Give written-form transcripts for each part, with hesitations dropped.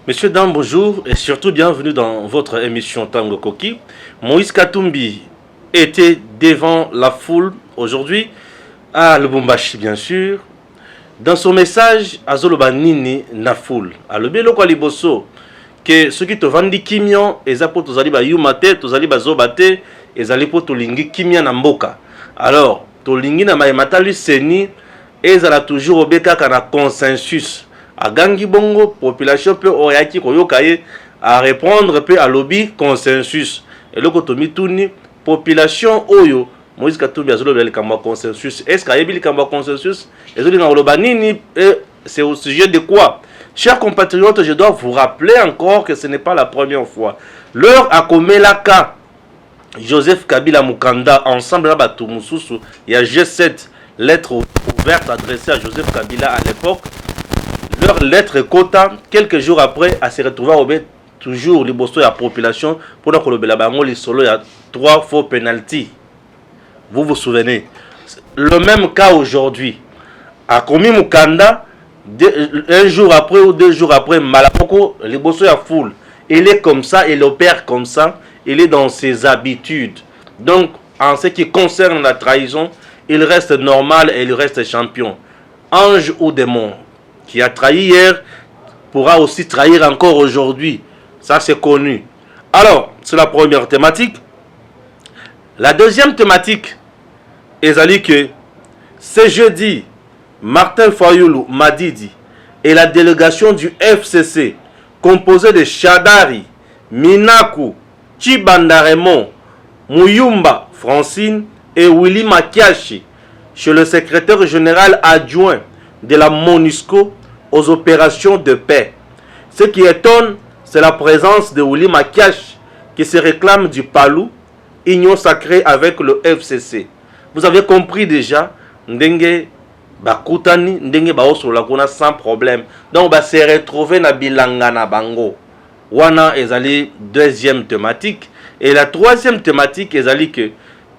Messieurs, dames, bonjour et surtout bienvenue dans votre émission Tango Koki. Moïse Katumbi était devant la foule aujourd'hui à Lubumbashi, bien sûr. Dans son message, Azoloba Nini na foule. À l'obélo kwa liboso que ceux qui te vendent kimian, ezapo tozali ba yumate, tozali ba zobate, ezali po tolingi kimia na mboka. Alors, tolingi na maemata luseni, ezala toujours obeka kana consensus. A gangi bongo population peut oyaki koyoka ye à répondre peut à lobby consensus et le kotomi tuni population oyo Moïse Katumbi azolo le kamba consensus est-ce qu'il y a kamba consensus ezoli na loba nini c'est au sujet de quoi? Chers compatriotes, je dois vous rappeler encore que ce n'est pas la première fois. L'heure a commis la cas Joseph Kabila Mukanda ensemble là batou mususu, il y a G7 lettre ouverte adressée à Joseph Kabila à l'époque. Leur lettre quota, quelques jours après, à se retrouver au toujours les bostos et la population pour que le bango les solo il y a 3 faux penalty. Vous vous souvenez? Le même cas aujourd'hui. À Komi Mukanda, un jour après ou 2 jours après, Malapoko, les bostos à foule. Il est comme ça, il opère comme ça, il est dans ses habitudes. Donc, en ce qui concerne la trahison, il reste normal et il reste champion. Ange ou démon qui a trahi hier pourra aussi trahir encore aujourd'hui. Ça, c'est connu. Alors, c'est la première thématique. La deuxième thématique est que ce jeudi, Martin Fayoulou Madidi et la délégation du FCC, composée de Chadari, Minaku, Chibandaremon, Muyumba Francine et Willy Makiashi, chez le secrétaire général adjoint de la MONUSCO aux opérations de paix. Ce qui étonne, c'est la présence de Willy Makiash qui se réclame du Palou, union sacrée avec le FCC. Vous avez compris déjà, Ndenge Bakutani, Ndenge Baosolakuna sans problème. Donc, va se retrouver na bilanga na bango. Wana ezali deuxième thématique. Et la troisième thématique ezali que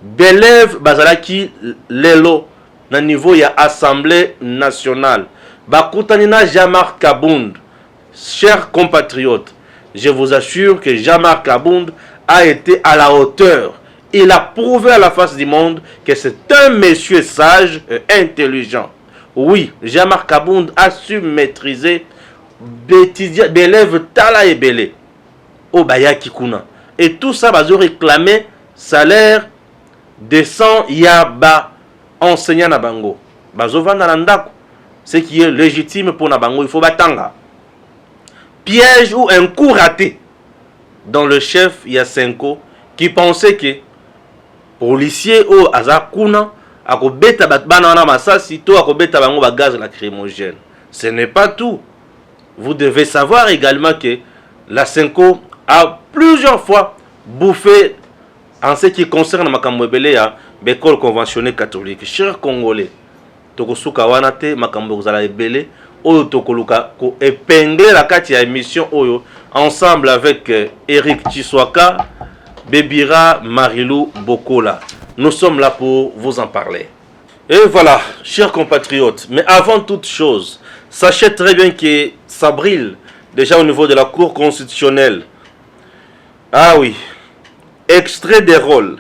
Belev Bazalaki Lelo na niveau ya Assemblée nationale. Bakutanina Jean-Marc Kabound. Chers compatriotes, je vous assure que Jean-Marc Kabound a été à la hauteur. Il a prouvé à la face du monde que c'est un monsieur sage et intelligent. Oui, Jean-Marc Kabound a su maîtriser Belev Tala et Belé. Obayaki Kuna. Et tout ça va se réclamer salaire décent yaba enseignant na bango. Bazovanda nandako. Ce qui est légitime pour Nabango, il faut batanga. Piège ou un coup raté dans le chef Yasenko qui pensait que policier ou Azakuna akobeta batbana na masasi to akobeta bango ba gaz lacrymogène. Ce n'est pas tout. Vous devez savoir également que la Senko a plusieurs fois bouffé en ce qui concerne Makambwebele ya l'école conventionnelle catholique. Chers Congolais, tokosuka wana te makambo kozala ebele oyo tokoluka ko épingler la kati ya émission oyo ensemble avec Eric Chiswaka, Bebira, Marilou Bokola. Nous sommes là pour vous en parler. Et voilà, chers compatriotes, mais avant toute chose, sachez très bien que ça brille déjà au niveau de la Cour constitutionnelle. Ah oui, extrait des rôles.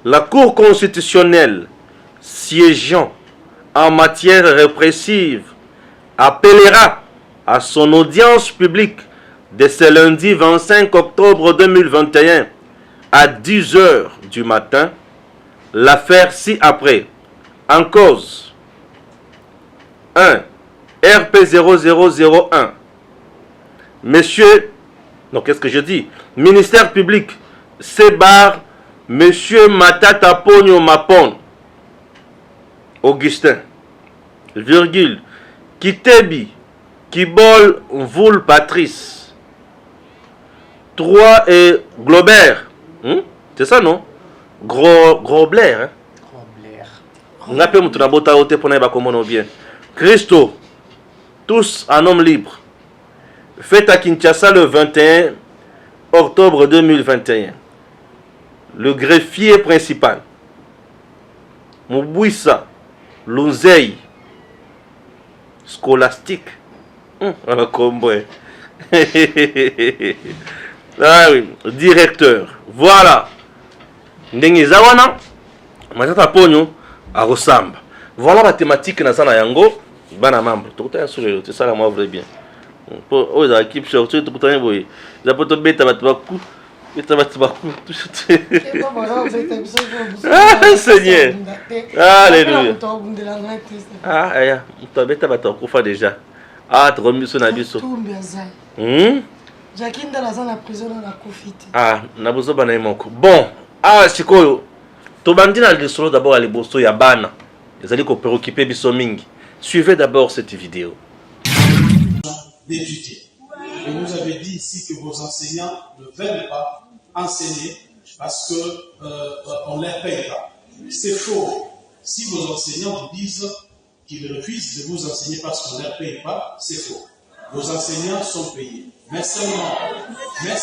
La Cour constitutionnelle siégeant en matière répressive appellera à son audience publique de ce lundi 25 octobre 2021 à 10 h du matin l'affaire ci-après. En cause 1. RP 0001. Monsieur, non, qu'est-ce que je dis? Ministère public, Sébar, Monsieur Matata Pogno Mapon, Augustin, virgule, Kitebi, Kibol Voul Patrice, 3 et Globert, c'est ça non? Gros Blair, hein? On a pu bien. Christo, tous un homme libre. Fait à Kinshasa le 21 octobre 2021. Le greffier principal, Mubwisa, Lunzei, scolastique. Ah oui, directeur. Voilà. Ndenge zawana. Matata ponyo à ressemble. Voilà la thématique na sana yango bana membre. Tout ça là moi vrai bien. Pour aux équipes surtout tout temps boy. La poto beta batbaku. Beta batbaku. Ah Seigneur. Alléluia. Ah aya, to beta batbaku fa déjà. Ah tu remis sur na biso. Jakinda la zone à prison dans la confite. Ah, na bozo bana moko. Bon, ah sikoyo. To bandina le solo d'abord à liboso ya bana. Ils allaient ko préoccuper biso mingi. Suivez d'abord cette vidéo. D'étudier. Et vous avez dit ici que vos enseignants ne veulent pas enseigner parce que on ne les paye pas. C'est faux. Si vos enseignants vous disent qu'ils refusent de vous enseigner parce qu'on ne les paye pas, c'est faux. Vos enseignants sont payés. Mais seulement, mais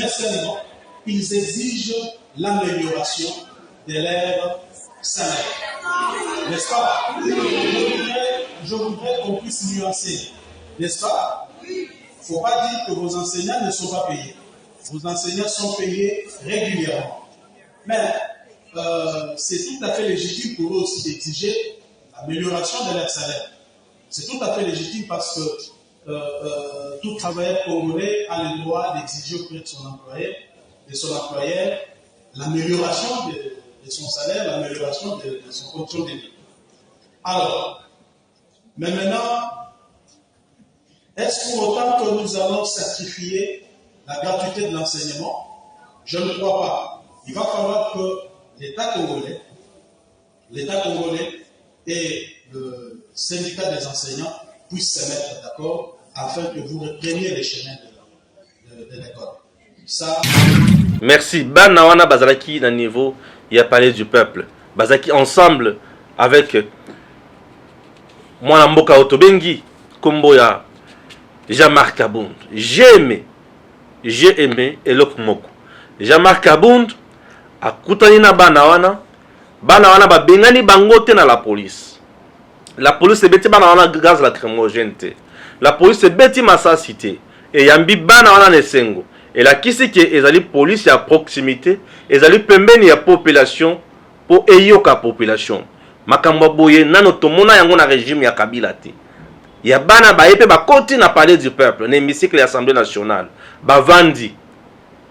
seulement, ils exigent l'amélioration de leur salaire. N'est-ce pas? Je voudrais qu'on puisse nuancer. N'est-ce pas? Il ne faut pas dire que vos enseignants ne sont pas payés. Vos enseignants sont payés régulièrement. Mais c'est tout à fait légitime pour eux aussi d'exiger l'amélioration de leur salaire. C'est tout à fait légitime parce que tout travailleur congolais a le droit d'exiger auprès de son employeur, l'amélioration de son salaire, l'amélioration de son condition de vie. Alors, mais maintenant, est-ce pour autant que nous allons sacrifier la gratuité de l'enseignement? Je ne crois pas. Il va falloir que l'État congolais et le syndicat des enseignants puissent se mettre d'accord afin que vous repreniez les chemins de l'école. Ça... Merci. Banawana Bazalaki d'un niveau, il a parlé du peuple. Bazaki ensemble avec Mwana Mboka Otobengi, Komboya, Jean-Marc Abound. J'ai aimé Elok Moko. Jean-Marc Abound a Koutanina Banawana ba bengani bangote na la police. La police est bêti banawana gaz lacrymogène. La police est bêti massacité. Et yambi banawana nesengo. Et la kisi qui est la police à proximité, et la pembeni ya population pour eyoka population. Makambo boye nano tomona yango na régime ya Kabila te. Ya bana ba epe ba koti na parler du peuple, na hémicycle de l'Assemblée nationale. Ba vandi.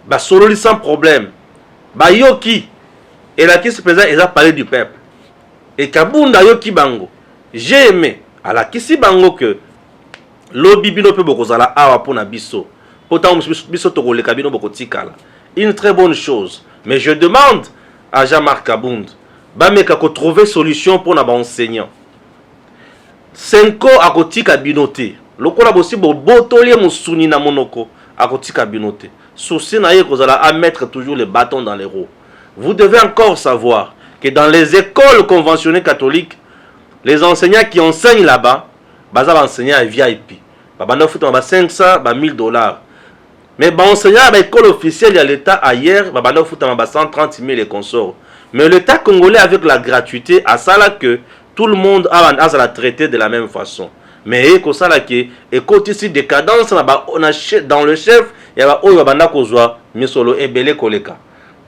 Ba sololi sans problème. Ba yoki. Et la kisi présent ils a parlé du peuple. Et Kabunda yoki bango. J'ai aimé à la kisi bango que lobby bino pe bokozala awa pona biso. Une très bonne chose. Mais je demande à Jean-Marc Abound, Bameka ko trouver solution pour na ba enseignant. 5 ans à kotika binoté. Lokola bosi bo botolier musuni na monoko à kotika binoté. Souci na ye kozala à mettre toujours les bâtons dans les roues. Vous devez encore savoir que dans les écoles conventionnées catholiques, les enseignants qui enseignent là-bas, baza enseignants à VIP. Babana futa ba 500, ba $1000. Mais bah, enseignant à l'école officielle de l'État ailleurs, bah, 130 000 et consorts. Mais l'État congolais avec la gratuité a ça là que tout le monde a la traité de la même façon. Mais il ça là que écoute ici décadence dans le chef, il y a banda kozwa misolo ebele koleka.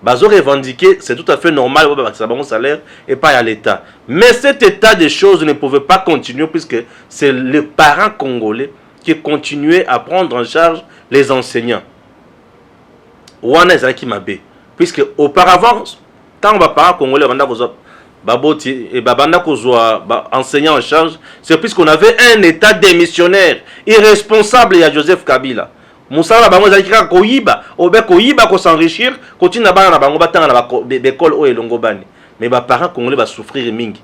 Bazo revendiquer, c'est tout à fait normal ça bon salaire et pas à l'État. Mais cet état de choses ne pouvait pas continuer puisque c'est les parents congolais qui continuaient à prendre en charge les enseignants. Wana ezaki mabe. Puisque auparavant, tant que parents congolais baboti et babanda kozwa enseignants en charge, c'est puisqu'on avait un état démissionnaire, irresponsable à Joseph Kabila. Moussala bango ezaki kaka koyiba, obe koyiba ko s'enrichir, continue na bana na bango batanga na l'école o elongo bani. Mais ba parents congolais ba souffrir mingi.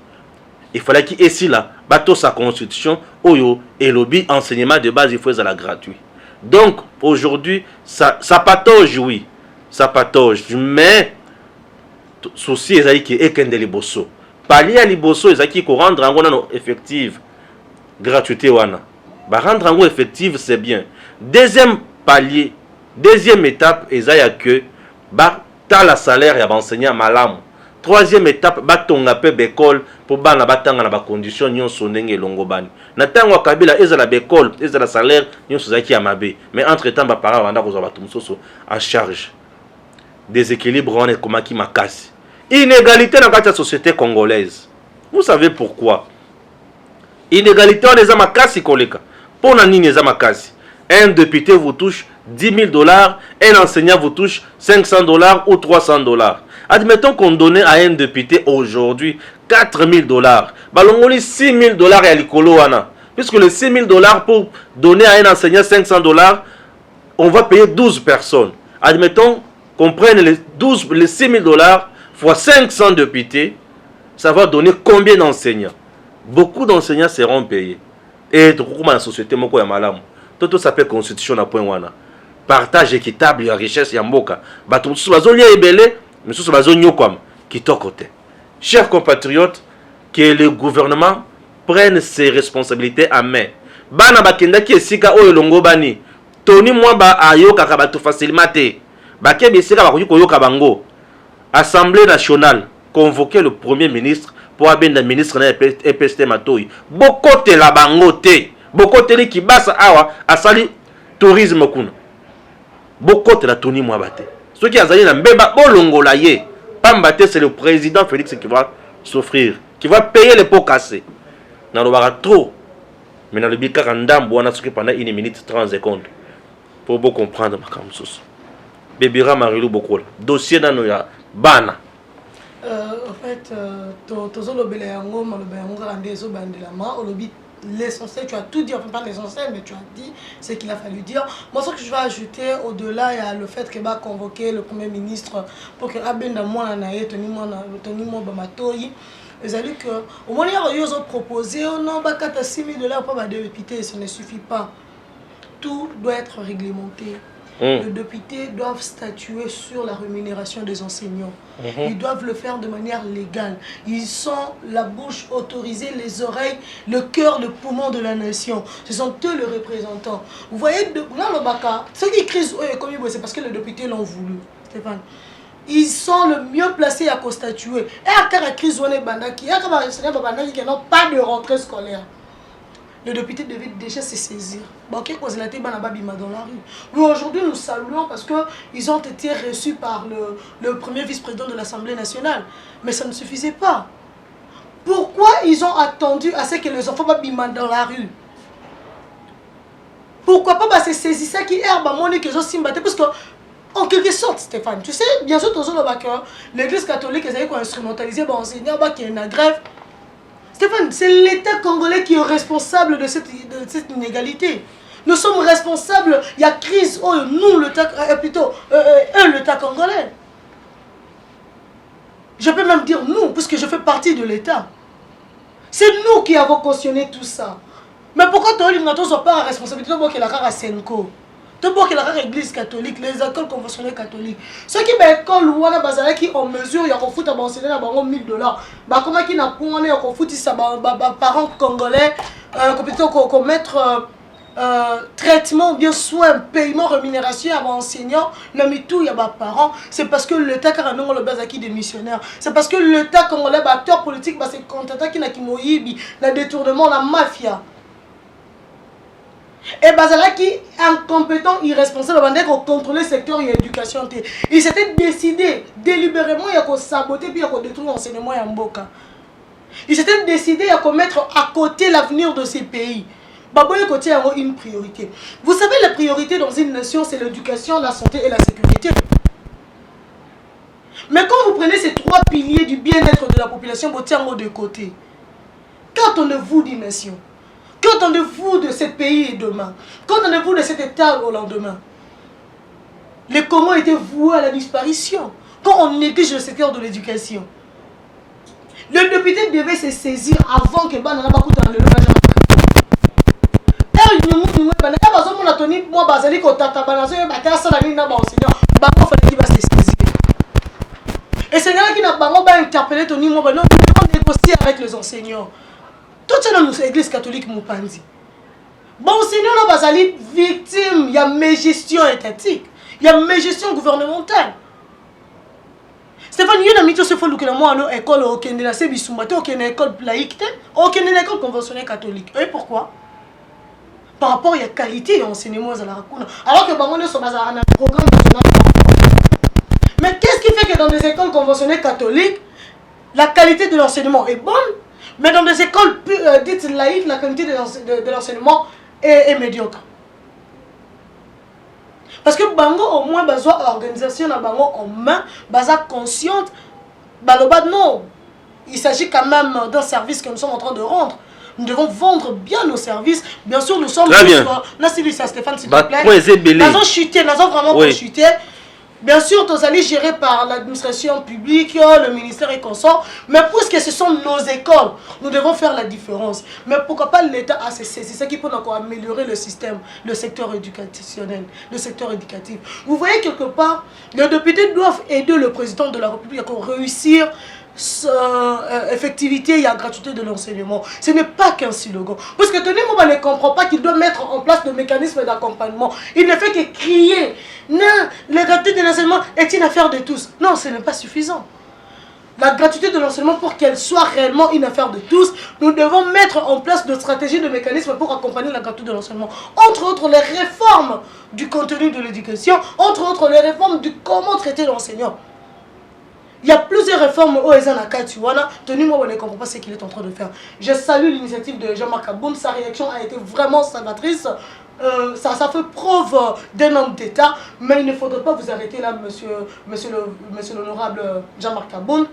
Il fallait qu'il ici là, bateau sa constitution, oyo et lobby enseignement de base il faut la gratuit. Donc aujourd'hui ça patauge oui, ça patauge mais souci ezali ki ekende liboso. Pali ya liboso ezaki ko rendre ngo na effective gratuité wana. Ba rendre ngo effective c'est bien. Deuxième palier, deuxième étape ezaya que ba ta la salaire ya enseignant malamu. Troisième étape, batonga pe bekol pour bana batanga na ba condition nyonso ndenge longo bani. Na tango Kabila ezala bekol, ezala salaire nyonso zaki ya mabe. Mais entre temps ba parents banda ko za bato musoso à charge. Déséquilibre on est comme qui makasi. Inégalité dans la société congolaise. Vous savez pourquoi? Inégalité on est makasi koleka. Pour na nini eza makasi? Un député vous touche 10 000 $, un enseignant vous touche 500 $ ou 300 $. Admettons qu'on donnait à un député aujourd'hui 4 000 $. Balongoli 6 000 $ à l'icolo wana. Puisque les 6 000 $ pour donner à un enseignant 500 $, on va payer 12 personnes. Admettons qu'on prenne les 6 000 $ fois 500 députés, ça va donner combien d'enseignants? Beaucoup d'enseignants seront payés. Et dans la société, tout s'appelle constitution à point wana. Partage équitable, la richesse, yamboka. Batou sous la zone ebele, mais sous la zone yokwam, qui côté. Chers compatriotes, que le gouvernement prenne ses responsabilités à main. Bana bakenda ki esika oyo longo bani. Toni mwa ba ayoka ka bato facilement te. Bakebe esika ba koyoka bango. Assemblée nationale convoquer le premier ministre pour abenda ministre na EPST Matoyi. Bokote la bango te. Bokote li ki basa awa asali tourisme kuna. Bokote la Toni Mwabate. Ce qui a zali na mbeba bolongola ye. Pambate c'est le président Félix qui va souffrir, qui va payer les pots cassés. Dans le bara trop. Mais dans le bika randam on a ce pendant 1 minute 30 secondes. Pour bien comprendre ma kamsus. Bébira Marilou Bokola. Dossier dans nos bana. En fait, tozo lobele yango maloba yango randezo bandelama olobi l'essentiel, tu as tout dit, enfin pas l'essentiel, mais tu as dit ce qu'il a fallu dire. Moi, ce que je vais ajouter au-delà, il y a le fait qu'il va convoquer le Premier ministre pour que Abenda Mouanaye, Tony Mouabamatoyi, ils ont dit que au moins ils ont proposé, non, bah 6 000 $ pour les députés, ça ne suffit pas. Tout doit être réglementé. Les députés doivent statuer sur la rémunération des enseignants. Ils doivent le faire de manière légale. Ils sont la bouche autorisée, les oreilles, le cœur, le poumon de la nation. Ce sont eux les représentants. Vous voyez, dans le Baka, ceux qui crient, c'est parce que les députés l'ont voulu. Stéphane. Ils sont le mieux placés à constatuer. Et à la crise, on est bandaki. Et à la crise, qui n'ont pas de rentrée scolaire. Le député devait déjà se saisir. Bon, qu'est-ce qu'on a été dans la rue? Oui, aujourd'hui, nous saluons parce qu'ils ont été reçus par le premier vice-président de l'Assemblée nationale. Mais ça ne suffisait pas. Pourquoi ils ont attendu à ce que les enfants soient dans la rue? Pourquoi pas se saisir ça qui est Monique et Josim Baté? Parce que, en quelque sorte, Stéphane, tu sais, bien sûr, l'église catholique a instrumentalisé les enseignants qui est en grève. Stéphane, c'est l'État congolais qui est responsable de cette inégalité. Nous sommes responsables, il y a crise, nous, l'État congolais. Je peux même dire nous, puisque je fais partie de l'État. C'est nous qui avons cautionné tout ça. Mais pourquoi tu n'as pas la responsabilité de la Kara Senko? Que l'église catholique, les écoles conventionnelles catholiques. Ceux qui sont école ou qui ont mesure, ils ont foutu à enseigner 1 000 $. Comment qui n'a pas foutu ça, parents congolais, qu'on mettre traitement, bien soin, paiement, rémunération à enseignants, tout, il y a parents. C'est parce que l'État congolais le base des missionnaires. C'est parce que l'État congolais, acteur politique, c'est content qui n'a qui moïbi, le détournement, la mafia. Et Bazala qui est incompétent, irresponsable, pour contrôler le secteur de l'éducation. Il s'était décidé délibérément de saboter et de détruire l'enseignement en Mboka. Il s'était décidé de mettre à côté l'avenir de ces pays. Baboye côté a une priorité. Vous savez, la priorité dans une nation, c'est l'éducation, la santé et la sécurité. Mais quand vous prenez ces 3 piliers du bien-être de la population, vous tirez de côté. Qu'attendez-vous d'une nation? Qu'attendez-vous de ce pays demain? Qu'attendez-vous de cet État au lendemain? Le Congo était voué à la disparition quand on néglige le secteur de l'éducation. Le député devait se saisir avant que Banana Bakuta dans le logement. Et c'est là qui n'a pas interpellé Tony Moba, non, on négocier avec les enseignants. Tout ça dans nos églises catholiques Moupandi. Bon, Seigneur, nous sommes victimes, il y a mes gestions étatiques, il y a mes gestions gouvernementales. Stéphane, il y a un ce faut que moi à l'école au Kenya, c'est bisumate au Kenya école laïque, au Kenya école conventionnelle catholique. Et pourquoi? Par rapport à la qualité de l'enseignement à la Rakuna. Alors que Bango ne sont pas un programme national. Mais qu'est-ce qui fait que dans des écoles conventionnelles catholiques, la qualité de l'enseignement est bonne, mais dans des écoles dites laïques, la qualité de l'enseignement est médiocre? Parce que Bango au moins besoin d'organisation Bango en main, besoin consciente, non. Il s'agit quand même d'un service que nous sommes en train de rendre. Nous devons vendre bien nos services. Bien sûr, nous sommes... Très bien. Stéphane, s'il te plaît. Nous avons chuté, nous avons vraiment chuté. Bien sûr, tous allés gérés par l'administration publique, le ministère et consort. Mais puisque ce sont nos écoles, nous devons faire la différence. Mais pourquoi pas l'État a cessé? C'est ça qui peut encore améliorer le système, le secteur éducationnel, le secteur éducatif. Vous voyez quelque part, les députés doivent aider le président de la République à réussir effectivité et la gratuité de l'enseignement. Ce n'est pas qu'un slogan. Parce que Tony Moba ne comprend pas qu'il doit mettre en place le mécanisme d'accompagnement. Il ne fait que crier. Non, la gratuité de l'enseignement est une affaire de tous. Non, ce n'est pas suffisant. La gratuité de l'enseignement, pour qu'elle soit réellement une affaire de tous, nous devons mettre en place de stratégies, de mécanismes pour accompagner la gratuité de l'enseignement. Entre autres, les réformes du contenu de l'éducation, entre autres, les réformes du comment traiter l'enseignant. Il y a plusieurs réformes au Ezanaka Tuwana. Tony Moba ne comprend pas ce qu'il est en train de faire. Je salue l'initiative de Jean-Marc Aboum. Sa réaction a été vraiment salvatrice. Ça fait preuve d'un homme d'État. Mais il ne faudrait pas vous arrêter là, monsieur l'honorable Jean-Marc Aboum.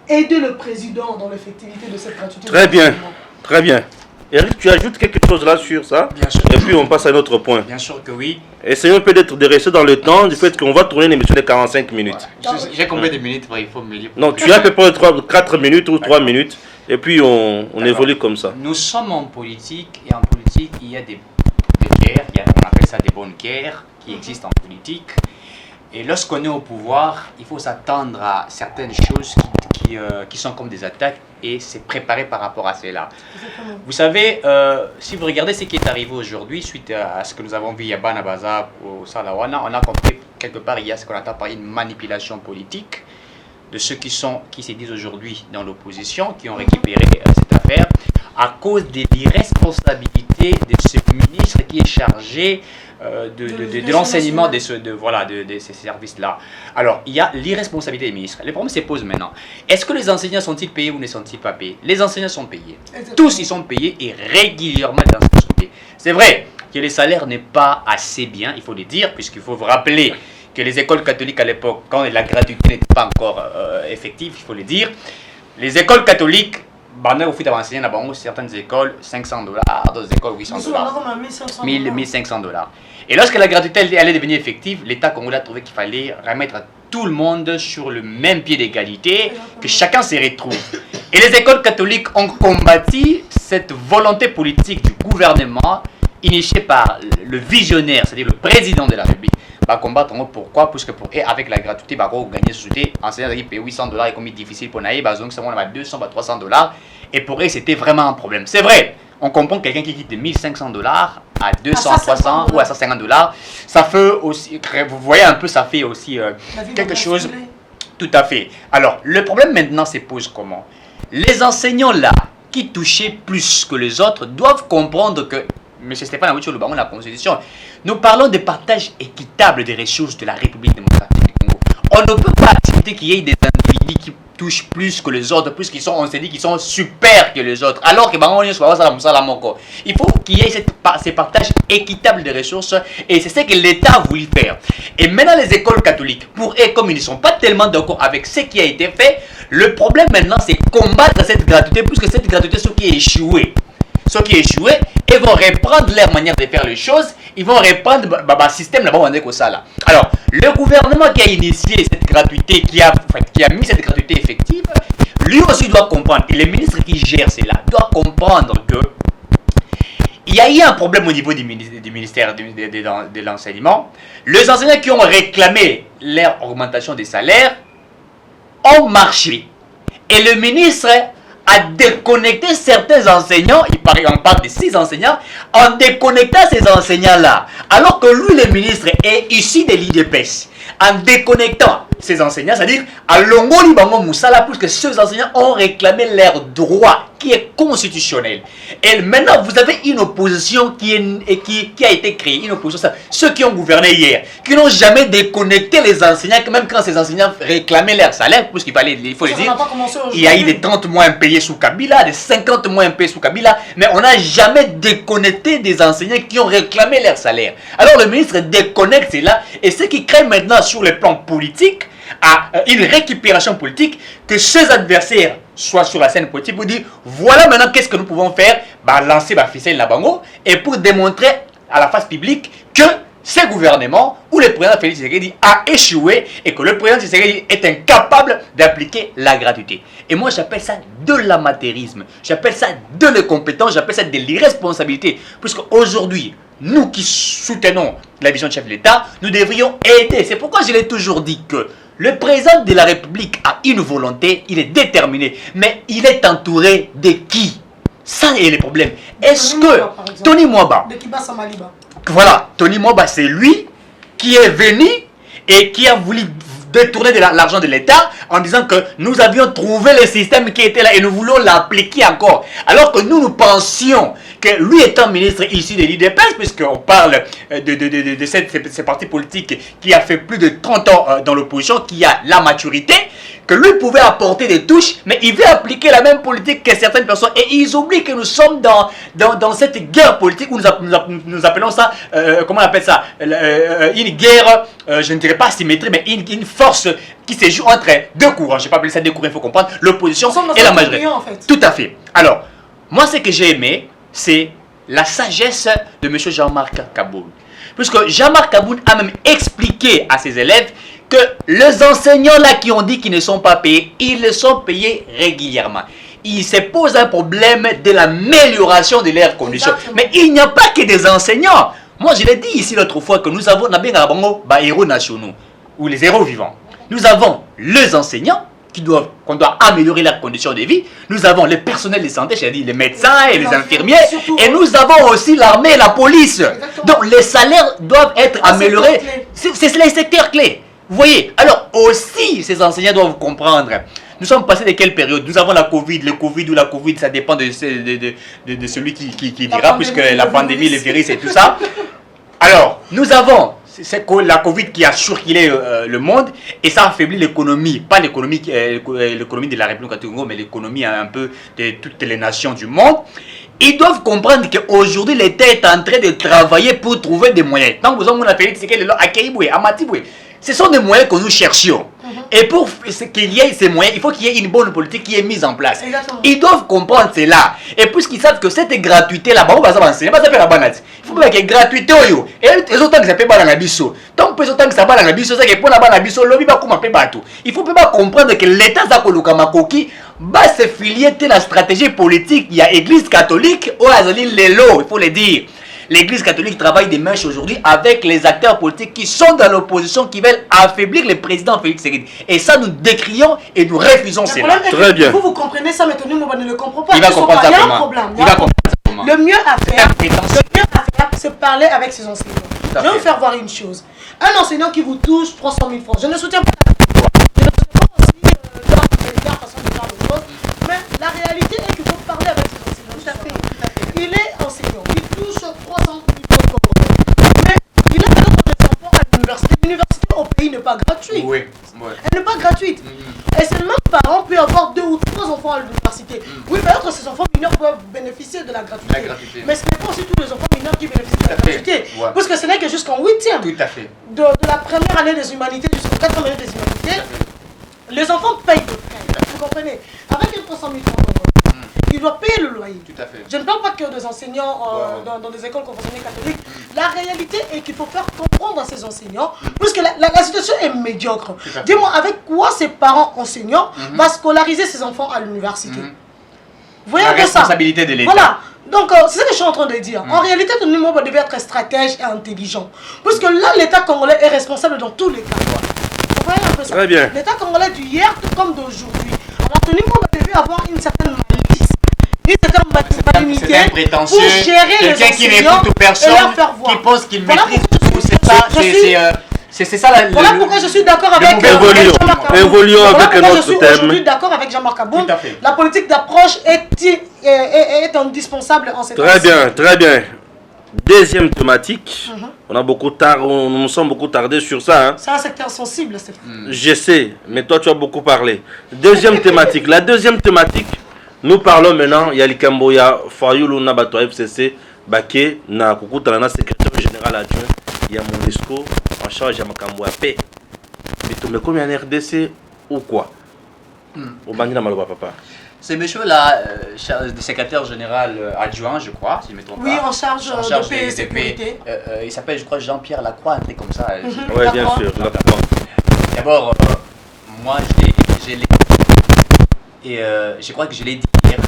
Aider le président dans l'effectivité de cette gratuité. Très bien, très bien. Eric, tu ajoutes quelque chose là sur ça? Bien sûr. Et puis on passe à un autre point. Bien sûr que oui. Essayons peut-être de rester dans le temps du fait qu'on va tourner une émission de 45 minutes. Ouais. J'ai combien de minutes? Il faut me lire. Non, tu as à peu près 4 minutes ou 3 minutes. Et puis on évolue comme ça. Nous sommes en politique et en politique il y a des guerres. On appelle ça des bonnes guerres qui existent en politique. Et lorsqu'on est au pouvoir, il faut s'attendre à certaines choses qui sont comme des attaques et c'est préparé par rapport à cela. Vous savez, si vous regardez ce qui est arrivé aujourd'hui suite à ce que nous avons vu à Banabaza au Salawana, on a compris quelque part il y a ce qu'on entend par une manipulation politique de ceux qui se disent aujourd'hui dans l'opposition, qui ont récupéré cette affaire à cause de l'irresponsabilité de ce ministre qui est chargé de l'enseignement de ces services-là. Alors, il y a l'irresponsabilité des ministres. Le problème se pose maintenant. Est-ce que les enseignants sont-ils payés ou ne sont-ils pas payés? Les enseignants sont payés. Tous, ils sont payés et régulièrement, les enseignants sont payés. C'est vrai que les salaires n'est pas assez bien, il faut le dire, puisqu'il faut vous rappeler que les écoles catholiques à l'époque, quand la gratuité n'était pas encore effective, il faut le dire, les écoles catholiques, au fait d'enseigner dans certaines écoles, $500, d'autres écoles, $800. 1500 $. Et lorsque la gratuité allait devenir effective, l'État congolais a trouvé qu'il fallait remettre tout le monde sur le même pied d'égalité, que chacun se retrouve. Et les écoles catholiques ont combattu cette volonté politique du gouvernement, initiée par le visionnaire, c'est-à-dire le président de la République. Combattre pourquoi? Parce que avec la gratuité, gagner société, enseignants qui payent $800 et comme difficile pour naïr, donc c'est 200 $300 et pour eux c'était vraiment un problème. C'est vrai, on comprend quelqu'un qui quitte de $1500 à 200, 300 ou à $150, ça fait aussi, vous voyez un peu, ça fait aussi quelque chose. Tout à fait. Alors, le problème maintenant se pose comment? Les enseignants là, qui touchaient plus que les autres, doivent comprendre que M. Stéphane Awitcho Lubango, la Constitution, nous parlons de partage équitable des ressources de la République démocratique du Congo. On ne peut pas accepter qu'il y ait des individus qui touchent plus que les autres, plus on s'est dit qu'ils sont super que les autres, alors que il faut qu'il y ait ces partages équitables des ressources et c'est ce que l'État a voulu faire. Et maintenant les écoles catholiques, pour eux, comme ils ne sont pas tellement d'accord avec ce qui a été fait, le problème maintenant c'est combattre cette gratuité, puisque cette gratuité, ceux qui échoué, ils vont reprendre leur manière de faire les choses, ils vont reprendre le système là-bas, on est comme ça là. Alors, le gouvernement qui a initié cette gratuité, qui a mis cette gratuité effective, lui aussi doit comprendre, et le ministre qui gère cela doit comprendre que il y a eu un problème au niveau du ministère de l'enseignement. Les enseignants qui ont réclamé leur augmentation des salaires ont marché. Et le ministre a déconnecté certains enseignants, on parle de 6 enseignants, en déconnectant ces enseignants-là. Alors que lui, le ministre, est issu de l'IDPS. en déconnectant ces enseignants, c'est-à-dire à Longoli Bango Moussala, puisque ces enseignants ont réclamé leur droit qui est constitutionnel. Et maintenant, vous avez une opposition qui a été créée, une opposition, ceux qui ont gouverné hier, qui n'ont jamais déconnecté les enseignants, même quand ces enseignants réclamaient leur salaire, puisqu'il faut le dire, il y a eu des 30 mois impayés sous Kabila, des 50 mois impayés sous Kabila, mais on n'a jamais déconnecté des enseignants qui ont réclamé leur salaire. Alors le ministre déconnecte cela, et ce qui crée maintenant sur le plan politique, à une récupération politique, que ses adversaires soient sur la scène politique pour dire voilà maintenant qu'est-ce que nous pouvons faire, lancer la ficelle la bango, et pour démontrer à la face publique que ce gouvernement ou le président Félix Tshisekedi a échoué et que le président Tshisekedi est incapable d'appliquer la gratuité. Et moi j'appelle ça de l'amateurisme, j'appelle ça de l'incompétence, j'appelle ça de l'irresponsabilité, puisque aujourd'hui nous qui soutenons la vision de chef de l'État, nous devrions aider. C'est pourquoi je l'ai toujours dit que le président de la République a une volonté, il est déterminé, mais il est entouré de qui? Ça est le problème. Est-ce que Tony Mwaba, voilà, Tony Mwaba, c'est lui qui est venu et qui a voulu détourner de l'argent de l'État en disant que nous avions trouvé le système qui était là et nous voulons l'appliquer encore. Alors que nous pensions que lui étant ministre ici de l'IDPS, puisqu'on parle de ces partis politiques qui a fait plus de 30 ans dans l'opposition, qui a la maturité, que lui pouvait apporter des touches, mais il veut appliquer la même politique que certaines personnes. Et ils oublient que nous sommes dans cette guerre politique où nous appelons ça, comment on appelle ça, une guerre, je ne dirais pas symétrie, mais une force qui se joue entre deux courants. Je ne vais pas appeler ça deux courants, il faut comprendre, l'opposition et la majorité. En fait. Tout à fait. Alors, moi ce que j'ai aimé, c'est la sagesse de M. Jean-Marc Kaboul. Puisque Jean-Marc Kaboul a même expliqué à ses élèves que les enseignants là qui ont dit qu'ils ne sont pas payés, ils le sont payés régulièrement. Il se pose un problème de l'amélioration de leurs conditions. Exactement. Mais il n'y a pas que des enseignants. Moi je l'ai dit ici l'autre fois que nous avons des héros nationaux ou les héros vivants. Nous avons les enseignants qu'on doit améliorer leurs conditions de vie. Nous avons le personnel de santé, c'est-à-dire les médecins et les infirmiers. Et nous avons aussi l'armée et la police. Exactement. Donc les salaires doivent être améliorés. C'est les secteurs clés. Vous voyez, alors aussi ces enseignants doivent comprendre. Nous sommes passés de quelle période? Nous avons la Covid, le Covid ou la Covid, ça dépend de celui qui dira, puisque la pandémie, le virus et tout ça. Alors, nous avons la Covid qui a surkillé le monde et ça affaiblit l'économie, pas l'économie de la République du Congo, mais l'économie un peu de toutes les nations du monde. Ils doivent comprendre qu'aujourd'hui, l'État est en train de travailler pour trouver des moyens. Donc, vous avez fait à Keiboué, à Matiboué. Ce sont des moyens que nous cherchions. Et pour qu'il y ait ces moyens, il faut qu'il y ait une bonne politique qui est mise en place. Exactement. Ils doivent comprendre cela. Et puisqu'ils savent que cette gratuité là-bas, il faut que la gratuité, et les autres qui s'appellent dans la biso. Donc, les autres qui s'appellent dans la biso, c'est que pour la biso, il faut comprendre que l'État Zakoluka-Makoki va se filier à la stratégie politique. Il y a l'Église catholique, il faut le dire. L'Église catholique travaille des manches aujourd'hui avec les acteurs politiques qui sont dans l'opposition, qui veulent affaiblir le président Félix Tshisekedi. Et ça, nous décrions et nous refusons cela. Très bien. Vous comprenez ça, mais Tony Mwaba ne le comprend pas. Il va comprendre ça. Il y a un problème. Le mieux à faire, c'est parler avec ses enseignants. Je vais vous faire voir une chose. Un enseignant qui vous touche 300 000 francs, je ne soutiens pas je ne soutiens pas aussi la façon de faire les choses, mais la réalité est qu'il faut parler avec ses enseignants. Tout à fait. Il est enseignant. Touche 300 000 francs. Mais il a des enfants à l'université. L'université au pays n'est pas gratuite. Oui. Elle n'est pas gratuite. Et seulement parents peuvent avoir 2 ou 3 enfants à l'université. Oui, peut-être ces enfants mineurs peuvent bénéficier de la gratuité. Mais ce n'est pas aussi tous les enfants mineurs qui bénéficient de la gratuité. Parce que ce n'est que jusqu'en 8e. Tout à fait. De la première année des humanités jusqu'au 4e année des humanités, les enfants payent des frais. Vous comprenez? Avec les 300 000 francs, il doit payer le loyer. Tout à fait. Je ne parle pas que des enseignants dans des écoles conventionnelles catholiques. La réalité est qu'il faut faire comprendre à ces enseignants, puisque la situation est médiocre. Dis-moi, avec quoi ces parents enseignants vont scolariser ces enfants à l'université? Vous voyez un peu ça? La responsabilité de l'État. Voilà. Donc, c'est ce que je suis en train de dire. En réalité, Tony Mwaba devait être stratège et intelligent. Puisque là, l'État congolais est responsable dans tous les cas. Vous voyez un peu ça? Très bien. L'État congolais du hier comme d'aujourd'hui. Alors, Tony Mwaba devait avoir une certaine malice. C'est un prétentieux, quelqu'un qui n'écoute personne, qui pense qu'il maîtrise tout. C'est ça la... Voilà pourquoi je suis d'accord avec Jean-Marc Aboum. Évoluons Voilà avec pourquoi un je suis autre thème. aujourd'hui d'accord avec Jean-Marc Aboum. Tout à fait. La politique d'approche est indispensable en cette Très bien, très bien. Deuxième thématique. Nous nous sommes beaucoup tardés sur ça. Hein. C'est un secteur sensible, c'est Je sais, mais toi tu as beaucoup parlé. Deuxième thématique. La deuxième thématique, nous parlons maintenant. Il y a Likamboya Fayoulou Nabato FCC, Baké, na Kukutana, secrétaire général adjoint. Il y a Monesco en charge de Makamboya Paix. Mais tu me combien en RDC ou quoi? Au Bandina Maloba Papa. C'est monsieur-là, secrétaire général adjoint, je crois, si je ne me trompe Oui, pas. en charge de paix et sécurité. Il s'appelle, je crois, Jean-Pierre Lacroix, un truc comme ça. Oui, bien sûr. D'abord, moi, je l'ai et je crois que je l'ai dit hier.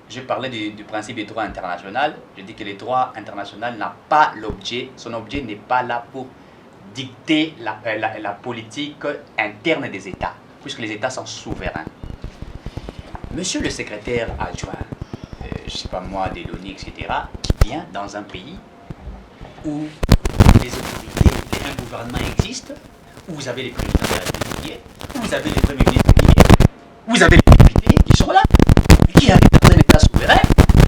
Je parlais du principe des droits internationaux. Je dis que les droits internationaux n'ont pas l'objet, son objet n'est pas là pour dicter la politique interne des États, puisque les États sont souverains. Monsieur le secrétaire adjoint, je ne sais pas moi, des l'ONU, etc., qui vient dans un pays où les autorités, un gouvernement existe, où vous avez les présidents de la République, où vous avez les premiers ministres, où vous avez les députés qui sont là, qui arrivent dans un État souverain,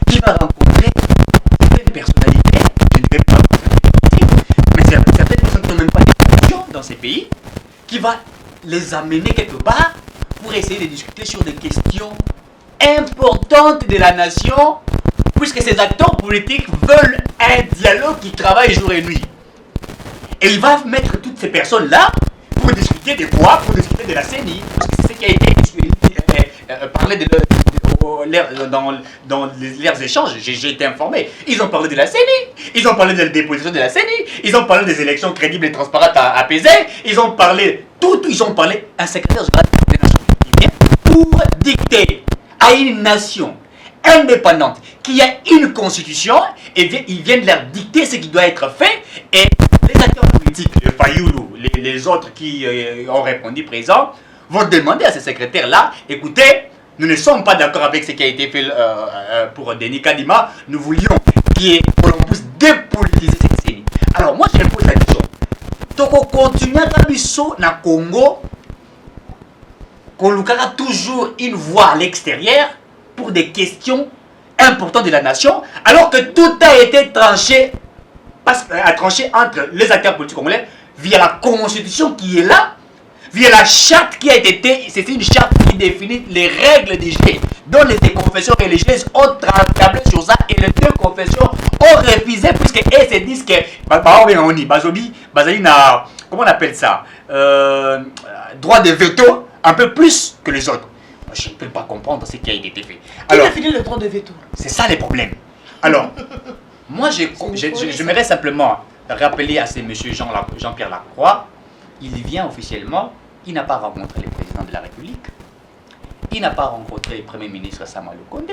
qui va rencontrer certaines personnalités, je ne vais pas mais certaines personnes qui n'ont même pas de fonction dans ces pays, qui va les amener quelque part pour essayer de discuter sur des questions importantes de la nation, puisque ces acteurs politiques veulent un dialogue qui travaille jour et nuit. Et il va mettre toutes ces personnes-là pour discuter de quoi? Pour discuter de la CENI, parce que c'est ce qui a été parlé dans leurs échanges. J'ai été informé. Ils ont parlé de la CENI, ils ont parlé de la déposition de la CENI, ils ont parlé des élections crédibles et transparentes à apaiser, ils ont parlé un secrétaire général des Nations Unies pour dicter à une nation indépendante qui a une constitution, et ils viennent leur dicter ce qui doit être fait, et les acteurs politiques, le Fayoulou, les autres qui ont répondu présent, vont demander à ce secrétaire-là, écoutez, nous ne sommes pas d'accord avec ce qui a été fait pour Denis Kadima, nous voulions qu'on puisse dépolitiser cette CENI. Alors moi je me pose la question, toko continuer à biso na Congo, qu'on a toujours une voix à l'extérieur pour des questions importantes de la nation, alors que tout a été tranché entre les acteurs politiques congolais via la constitution qui est là, via la charte qui a été, c'est une charte qui définit les règles du jeu, dont les confessions religieuses ont tablé sur ça et les deux confessions ont refusé, puisque elles se disent que comment on appelle ça, droit de veto un peu plus que les autres. Je ne peux pas comprendre ce qui a été fait. Alors, qui définit le droit de veto? C'est ça les problèmes. Alors, moi j'aimerais simplement rappeler à ce monsieur Jean-Pierre Lacroix, il vient officiellement, il n'a pas rencontré le président de la République, il n'a pas rencontré le Premier ministre Sama Lukonde,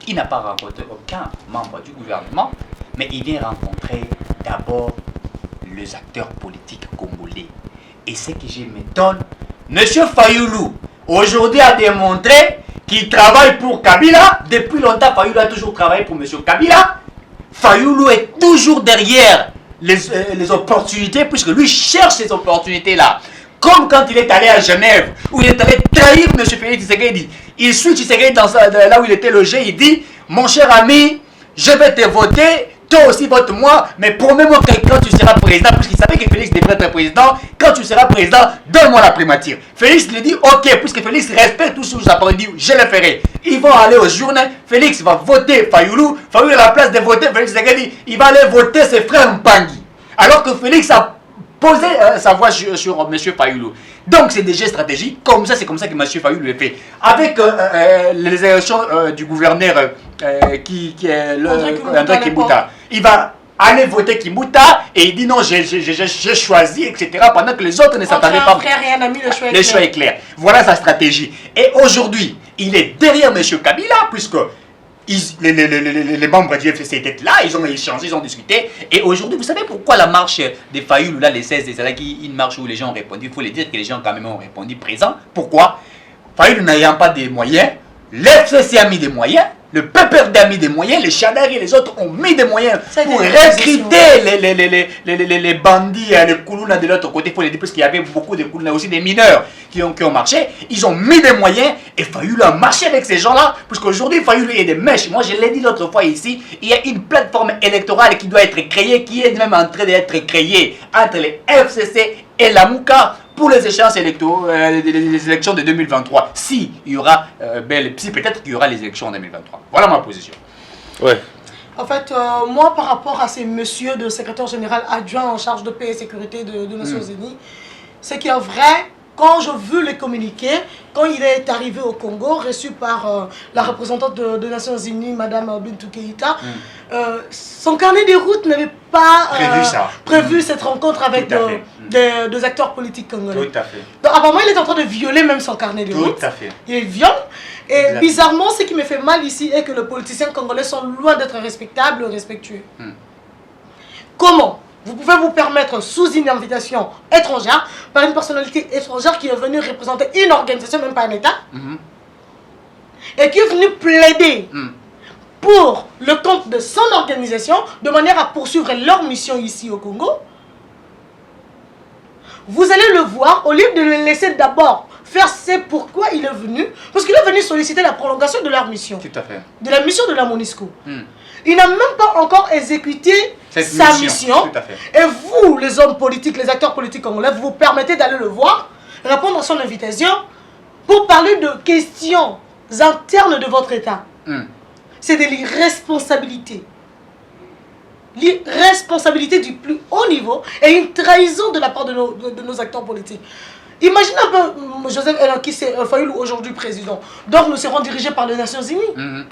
il n'a pas rencontré aucun membre du gouvernement, mais il vient rencontrer d'abord les acteurs politiques congolais. Et ce que je m'étonne, monsieur Fayoulou, aujourd'hui a démontré qu'il travaille pour Kabila. Depuis longtemps, Fayoulou a toujours travaillé pour monsieur Kabila. Fayoulou est toujours derrière les opportunités, puisque lui cherche ces opportunités-là. Comme quand il est allé à Genève, où il est allé trahir M. Félix Tshisekedi. Il suit Tshisekedi là où il était logé, il dit, mon cher ami, je vais te voter, toi aussi vote-moi, mais promets-moi que quand tu seras président, puisqu'il savait que Félix devrait être président, quand tu seras président, donne-moi la primature. Félix lui dit, ok, puisque Félix respecte tout ce que j'ai dit, je le ferai. Ils vont aller aux journées, Félix va voter Fayoulou, Fayoulou à la place de voter Félix Tshisekedi, il va aller voter ses frères Mpangi. Alors que Félix a posé sa voix sur M. Fayoulou. Donc c'est des gestes stratégiques, c'est comme ça que M. Fayoulou le fait. Avec les élections du gouverneur qui est André Kimbuta, il va aller voter Kimbuta et il dit non, j'ai choisi, etc. Pendant que les autres ne s'attendaient pas. Le choix est clair. Voilà sa stratégie. Et aujourd'hui, il est derrière M. Kabila, puisque les membres du FCC étaient là, ils ont échangé, ils ont discuté. Et aujourd'hui, vous savez pourquoi la marche des Fayoulou, là, les 16, c'est là une marche où les gens ont répondu. Il faut le dire que les gens quand même ont répondu présent. Pourquoi? Fayoulou n'ayant pas de moyens, l'FCC a mis des moyens. Le PPRD a mis des moyens, les Chadari et les autres ont mis des moyens pour des recruter les bandits, les Koulouna de l'autre côté. Il faut les dire parce qu'il y avait beaucoup de Koulouna, aussi des mineurs qui ont marché. Ils ont mis des moyens et Fayoulou a marché avec ces gens-là. Parce qu'aujourd'hui, Fayoulou, il y a des mèches. Moi, je l'ai dit l'autre fois ici, il y a une plateforme électorale qui doit être créée, qui est même en train d'être créée entre les FCC et la Mouka pour les échéances les élections de 2023. Si il y aura, si peut-être qu'il y aura les élections en 2023. Voilà ma position. Ouais. En fait, moi, par rapport à ces messieurs de secrétaire général adjoint en charge de paix et sécurité de Nations Unies, c'est qu'il y a vrai, quand je veux les communiquer, quand il est arrivé au Congo, reçu par la représentante de Nations Unies, Madame Bintou Keïta, son carnet de route n'avait pas prévu cette rencontre avec des acteurs politiques congolais. Tout à fait. Donc, apparemment, il est en train de violer même son carnet de route. Tout à fait. Il viole. Et bizarrement, ce qui me fait mal ici est que les politiciens congolais sont loin d'être respectables, respectueux. Comment vous pouvez vous permettre, sous une invitation étrangère, par une personnalité étrangère qui est venue représenter une organisation, même pas un État, et qui est venue plaider pour le compte de son organisation, de manière à poursuivre leur mission ici au Congo, vous allez le voir, au lieu de le laisser d'abord faire ce pourquoi il est venu, parce qu'il est venu solliciter la prolongation de leur mission. Tout à fait. De la mission de la MONUSCO. Il n'a même pas encore exécuté sa mission. Tout à fait. Et vous, les hommes politiques, les acteurs politiques congolais, vous vous permettez d'aller le voir, répondre à son invitation, pour parler de questions internes de votre État. C'est de l'irresponsabilité. L'irresponsabilité du plus haut niveau et une trahison de la part de nos acteurs politiques. Imaginez un peu Joseph qui c'est Fayoulou aujourd'hui président. Donc nous serons dirigés par les Nations Unies.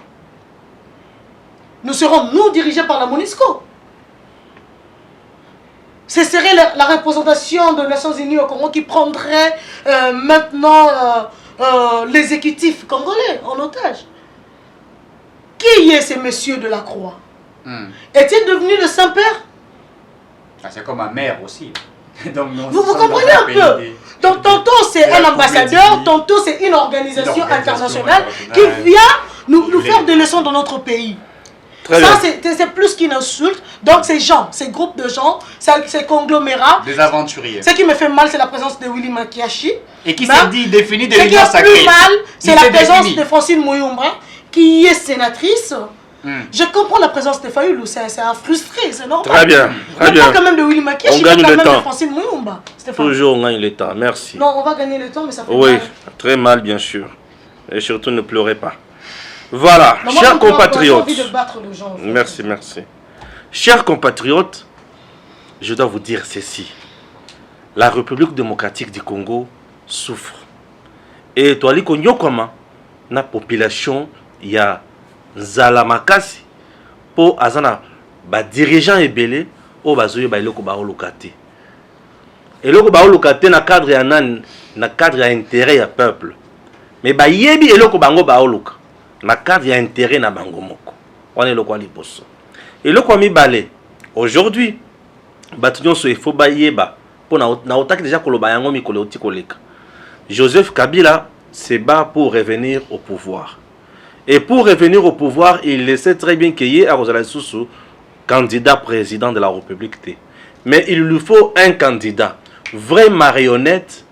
Nous serons nous dirigés par la MONUSCO. Ce serait la représentation des Nations Unies au Congo qui prendrait maintenant l'exécutif congolais en otage. Qui est ce monsieur de la Croix? Est-il devenu le Saint-Père? C'est comme ma mère aussi. Donc, vous comprenez un peu? Donc tantôt c'est un ambassadeur, tantôt c'est une organisation internationale qui vient nous faire des leçons dans notre pays. Ça c'est plus qu'une insulte. Donc ces gens, ces groupes de gens, ces conglomérats, des aventuriers. Ce qui me fait mal, c'est la présence de Willy Makiashi. Et qui s'est dit défini de l'union sacrée. Ce qui est plus mal, c'est la présence de Francine Mouyumba, qui est sénatrice. Je comprends la présence de Fayoulou, c'est frustré, c'est normal. Très bien, très bien. On quand même de Willy Makiashi, on gagne le temps. De Francine Mouyumba. Toujours on gagne le temps, merci. Non, on va gagner le temps, mais ça fait mal. Oui, très mal bien sûr. Et surtout ne pleurez pas. Voilà, non, chers compatriotes. J'ai envie de battre les gens, en fait. Merci, merci. Chers compatriotes, je dois vous dire ceci. La République démocratique du Congo souffre. Et toi, les Konyokoma, la population, il y a Nzala Makasi, pour Azana, dirigeant et belé, au bazoye ba iloko ba olokate. Eloko ba olokate na cadre ya nan, na cadre ya intérêt ya peuple. Mais ba yebi eloko bango ba oloka. Na cadre ya intérêt na bango moko. On est lokwa liboso. Eloko mi balé. Aujourd'hui, batunyon so il faut ba yeba. Pour na otaki déjà koloba yango mi koloti koleka. Joseph Kabila se bat pour revenir au pouvoir. Et pour revenir au pouvoir, il le sait très bien qu'il y a Rosala Soussou, candidat président de la République. Mais il lui faut un candidat, vrai marionnette,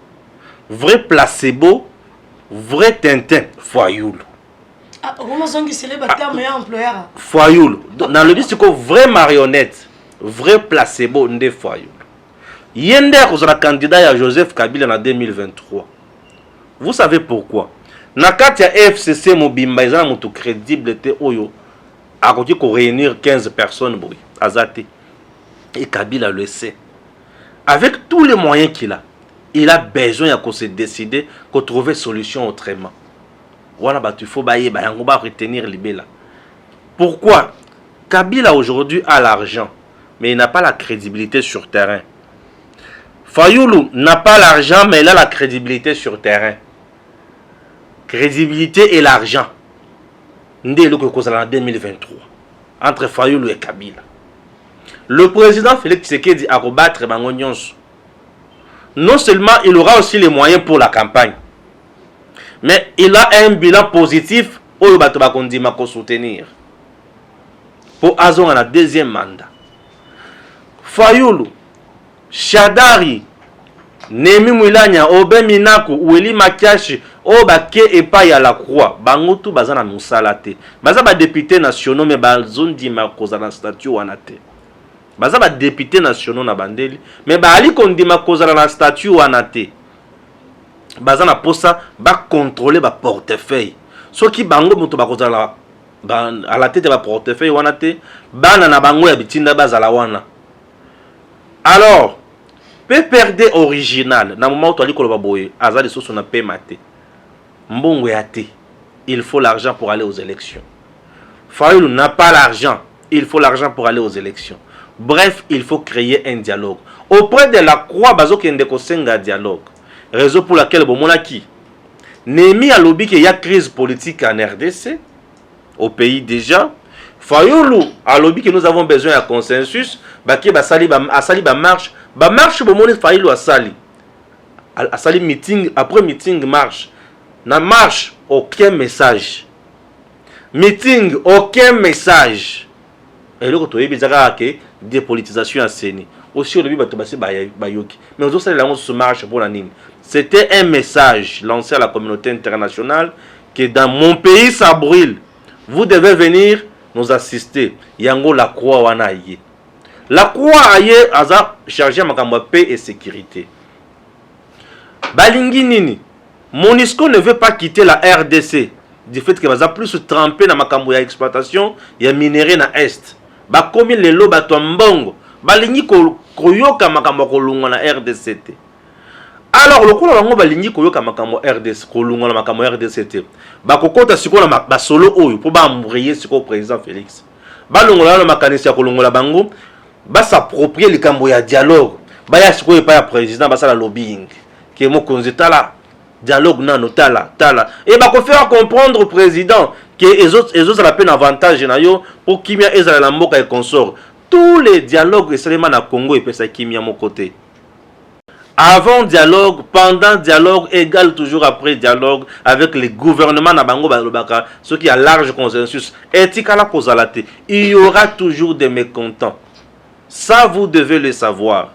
vrai placebo, vrai Tintin, Fayoulou. Ah, comment est-ce que c'est le meilleur employeur? Fayoulou. Dans le but, c'est que vrai marionnette, vrai placebo, n'est Fayoulou. Yende Rosala candidat à Joseph Kabila en 2023. Vous savez pourquoi? Nakati ya FCC mobimba ezana mutu crédible te oyo akoki ko réunir 15 personnes boy azate et Kabila le sait. Avec tous les moyens qu'il a, il a besoin de se décider de trouver solution autrement. Voilà bah tu faut bailler bah on va retenir libéla. Pourquoi? Kabila aujourd'hui a l'argent mais il n'a pas la crédibilité sur terrain. Fayoulou n'a pas l'argent mais il a la crédibilité sur terrain. Crédibilité et l'argent. Ndé le cause en 2023 entre Fayoulou et Kabila. Le président Félix Tshisekedi a rebattre bango nyonso. Non seulement il aura aussi les moyens pour la campagne, mais il a un bilan positif oyo bato bakondima ko soutenir pour azonga na deuxième mandat. Fayulu, Shadari, Nemi Mwilanya, Obe Minaku, Ueli Makiashi, Obake Epa ya la Croix, Bangotu bazana musalate. Baza ba député nationaux mais bazondi makoza na statut wanate. Baza ba député nationaux na bandeli mais ba ali kondima koza na statut wanate. Baza na posa ba contrôler ba portefeuille. Soki bango muto bakoza la à la tête de ba portefeuille wanate, bana na bango ya bitinda bazala wana. Alors, PPRD original, na moment où tu as dit que le baboye, azali soso na paie maté. Mbongo yate, il faut l'argent pour aller aux élections. Fayulu n'a pas l'argent, il faut l'argent pour aller aux élections. Bref, il faut créer un dialogue. Auprès de la Croix, bazo kende ko senga dialogue. Raison pour laquelle bomona ki Nemi a lobby qu'il y a crise politique en RDC, au pays déjà. Fayulu a lobby que nous avons besoin d'un consensus. Baki basali ba marche. Ba marche bomoni Fayulu asali. Asali meeting, après meeting marche. Na marche aucun message. Meeting aucun message. Et là quand tu as que dépolitisation en scène. Aussi au début bato basi bayoki. Mais aux autres là on se marche pour la nine. C'était un message lancé à la communauté internationale que dans mon pays ça brûle. Vous devez venir nous assister. Yango la Croix wana yé. La Croix aye aza chargé makambo paix et sécurité. Balingi nini. MONUSCO ne veut pas quitter la RDC du fait que baza plus se tremper dans makambo ya exploitation ya minerai na est. Ba komi lelo bato mbongo. Balingi koyoka makambo kolunga na RDC. Alors le kola bango balingi koyoka makambo RDC kolunga na makambo RDC. Ba kokota siko na ba solo oyo pour ba embrayer siko président Félix. Ba longola na makanisi ya kolungola bango ba s'approprier le kambo ya dialogue. Ba ya siko pa ya président ba sala lobbying. Ke mo konzitala dialogue nano tala. Et ba ko faire comprendre au président que les autres la peine avantage na yo pour kimia ezala la mboka et consort. Tous les dialogues seulement na Congo et pesa kimia mon côté. Avant dialogue, pendant dialogue, égal toujours après dialogue avec les gouvernements na bango balobaka, ceux qui a large consensus, etikala kozalate, il y aura toujours des mécontents. Ça vous devez le savoir.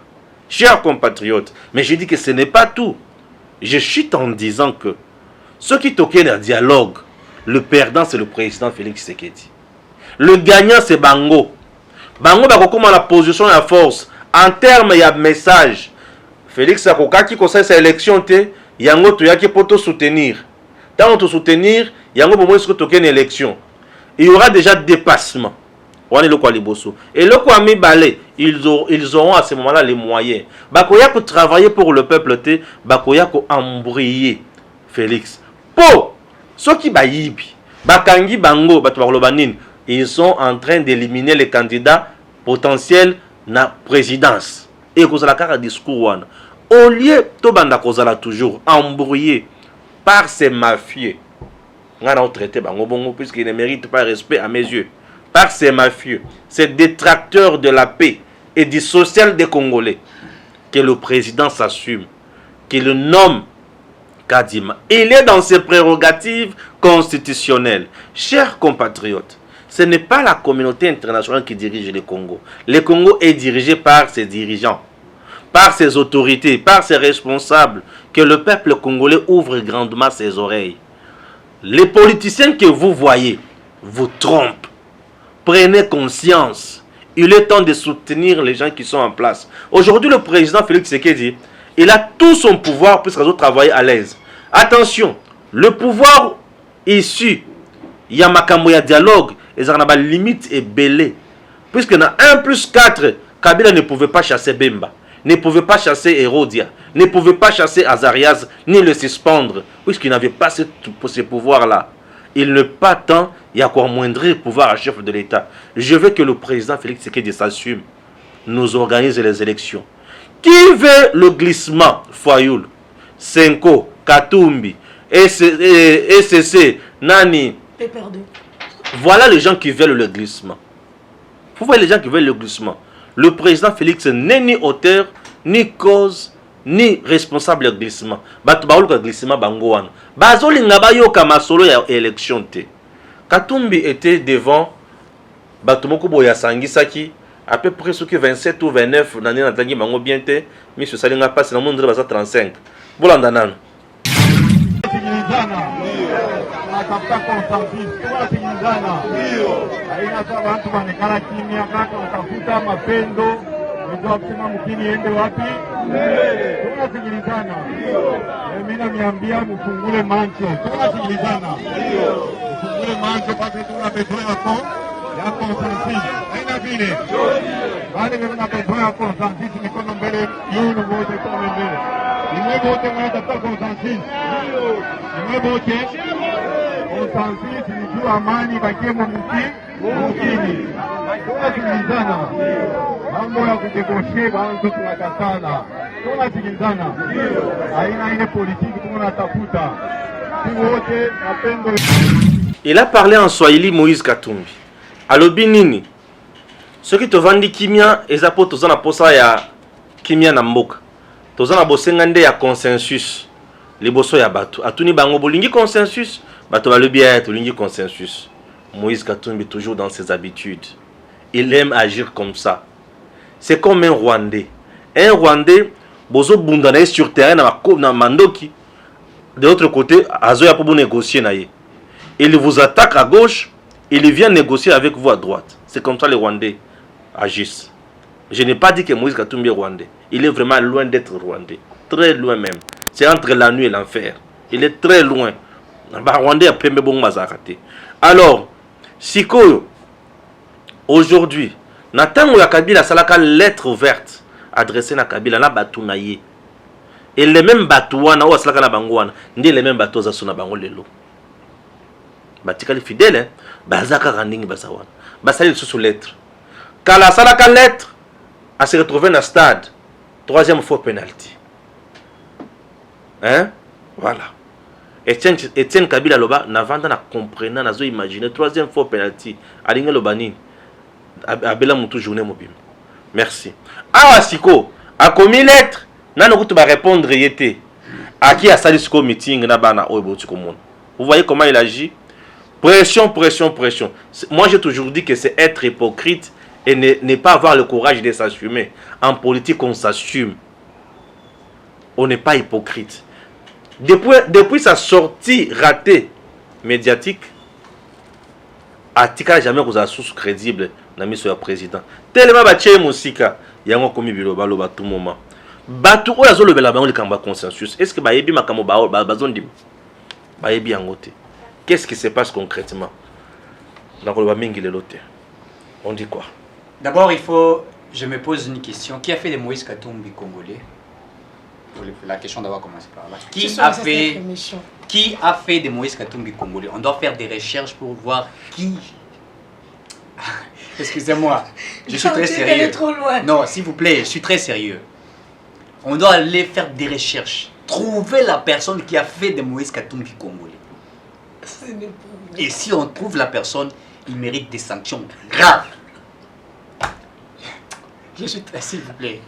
Chers compatriotes, mais je dis que ce n'est pas tout. Je chute en disant que ceux qui toquent un dialogue, le perdant c'est le président Félix Tshisekedi. Le gagnant c'est Bango. Bango bako comment la position et la force en termes il y a message. Félix Akokaki conseille sa élection te yango to yaki poto soutenir. Tant on soutenir yango bomo est-ce que toquer une élection. Il y aura déjà dépassement. On est le quoi liboso. Et le quoi mi balé, ils auront à ce moment-là les moyens. Bakoya pour travailler pour le peuple te, bakoya ko embrayer Félix. Po ceux qui bayibi, bakangi bango batwarlobanine, ils sont en train d'éliminer les candidats potentiels na présidence. Et cause la carte discours wana. Au lieu to banda kozala toujours embrouillé par ces mafieux. Ngana on traité bango bongo puisqu'ils ne méritent pas respect à mes yeux. Par ces mafieux, ces détracteurs de la paix et du social des Congolais, que le président s'assume, qu'il le nomme Kadima. Il est dans ses prérogatives constitutionnelles. Chers compatriotes, ce n'est pas la communauté internationale qui dirige le Congo. Le Congo est dirigé par ses dirigeants, par ses autorités, par ses responsables, que le peuple congolais ouvre grandement ses oreilles. Les politiciens que vous voyez vous trompent. Prenez conscience. Il est temps de soutenir les gens qui sont en place. Aujourd'hui, le président Félix Tshisekedi, il a tout son pouvoir puisqu'ils ont travaillé à l'aise. Attention, le pouvoir issu, il y a makambo ya dialogue, et ça n'a limite et belé. Puisque dans 1+4, Kabila ne pouvait pas chasser Bemba, ne pouvait pas chasser Hérodia, ne pouvait pas chasser Azarias, ni le suspendre, puisqu'il n'avait pas ce pouvoir-là. Il n'est pas temps, il y a encore moindre pouvoir à chef de l'État. Je veux que le président Félix Tshisekedi s'assume, nous organise les élections. Qui veut le glissement? Fayulu, Senko, Katumbi, SCC, Nani. Voilà les gens qui veulent le glissement. Vous voyez les gens qui veulent le glissement. Le président Félix n'est ni auteur, ni cause, ni responsable du glissement. Batu baulu ka glissement bangoan. Bazolinga bayo kama solo ya élection te. Katumbi était devant Batomoko Boya Sangisaki, à peu près ce que 27 ou 29, l'année Natangi Mango Biente, mais ce salinga passe dans le monde de 35. Bolandanan. Kusema mkini ende wapi? Tunasikilizana. Mimi namiambia mfungule mancho. Tunasikilizana. Mfungule mancho pasi tuna besoin ya consensus. Haina vile. Bali kuna besoin ya consensus mikono mbele yenu wote kwa mbele. Ni wote mnataka consensus. Ni wote consensus ni juu amani bakie mkini. Tunasikilizana. Mambo ya kudegoshe bantu tunakatana. Tunasikilizana. Haina ile politiki tunatafuta. Wote napendo. Il a parlé en Swahili Moïse Katumbi. Alobi nini? Ce qui te vandi kimia ezapo tozana posa ya kimia na mboka. Tozana bosengande ya consensus. Liboso ya bato. Atuni bango bolingi consensus, bato balobi ya tolingi consensus. Moïse Katumbi toujours dans ses habitudes. Il aime agir comme ça. C'est comme un Rwandais. Un Rwandais, bozo bundana sur terrain na mandoki. De l'autre côté, azoya pour négocier naïe. Il vous attaque à gauche, il vient négocier avec vous à droite. C'est comme ça les Rwandais agissent. Je n'ai pas dit que Moïse Katumbi est Rwandais. Il est vraiment loin d'être Rwandais. Très loin même. C'est entre la nuit et l'enfer. Il est très loin. Rwandais a premier bon mazarate. Alors, Siko, aujourd'hui, Natango ya Kabila salaka lettre ouverte adressée na Kabila na batunaye. Et les mêmes batouana ou salaka na bangwana, ndi les mêmes bateaux za sona bango lelo. Batikali fidèle hein, bazaka randingi basawana. Basali sous lettre. Kala salaka lettre à se retrouver dans stade. Troisième fois penalty. Hein? Voilà. Etienne Kabila loba na vanda na comprendre na zo imaginer troisième fois penalty. Alinga lobani. Abela mutu journée mobile. Merci. Ah Siko, a commis lettre, nano kutu ba répondre yete. A qui a sali siko meeting na bana oyo tu komona. Vous voyez comment il agit? Pression, pression, pression. Moi j'ai toujours dit que c'est être hypocrite et ne pas avoir le courage de s'assumer. En politique on s'assume. On n'est pas hypocrite. Depuis sa sortie ratée médiatique, Atika jamais vous a sous crédible na miso ya président. Tellement batie musika yango komi biloba loba tout moment. Batu oyo azolo bela bango likamba consensus. Est-ce que bayebi makamo bazondim? Bayebi yangote. Qu'est-ce qui se passe concrètement? Donc on va mingi le lote. On dit quoi? D'abord, je me pose une question. Qui a fait de Moïse Katumbi congolais? La question d'avoir commencé par là. Qui a fait de Moïse Katumbi congolais? On doit faire des recherches pour voir qui. Excusez-moi, je suis très sérieux. Trop loin. Non, s'il vous plaît, je suis très sérieux. On doit aller faire des recherches. Trouver la personne qui a fait de Moïse Katumbi congolais. Et si on trouve la personne, il mérite des sanctions graves. Je suis très, s'il vous plaît.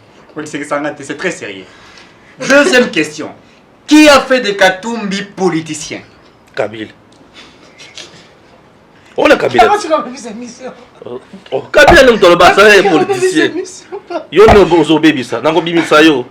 C'est très sérieux. Deuxième question. Qui a fait de Katumbi politicien? Kabila. Oh la Kabila. Comment tu vas faire cette émission? Oh Kabila n'aime pas le bassin et politicien. Yo no bozo baby ça. Nango bimisa yo.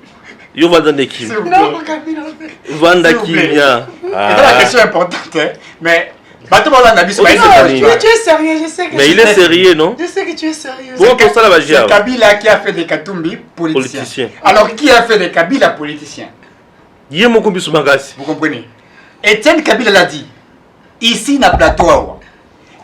Yo va dans l'équipe. Non, Kabila. Vanda Kimia. C'est la question importante, hein? Mais tu es sérieux, je sais que mais il est sérieux, non? Je sais que tu es sérieux. C'est Kabila qui a fait des Katumbi politiciens. Alors qui a fait des Kabila politiciens? Vous comprenez? Etienne Kabila l'a dit, ici na plateau,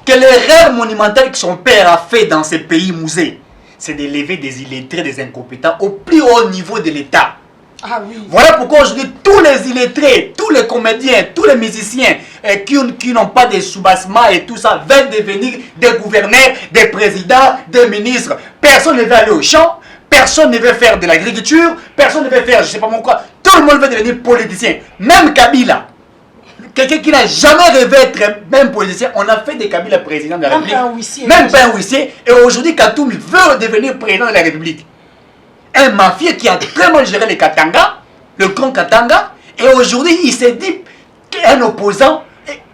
que l'erreur monumentale que son père a fait dans ce pays musée, c'est d'élever des illettrés, des incompétents au plus haut niveau de l'État. Ah oui. Voilà pourquoi aujourd'hui tous les illettrés, tous les comédiens, tous les musiciens qui n'ont pas de soubassement et tout ça veulent devenir des gouverneurs, des présidents, des ministres. Personne ne veut aller au champ, personne ne veut faire de l'agriculture, personne ne veut faire je sais pas mon quoi. Tout le monde veut devenir politicien. Même Kabila, quelqu'un qui n'a jamais rêvé d'être même politicien, on a fait des Kabila président de la République. Même pas un huissier. Et aujourd'hui Katumbi veut devenir président de la République. Un mafieux qui a très mal géré les Katanga, le grand Katanga, et aujourd'hui il s'est dit qu'un opposant,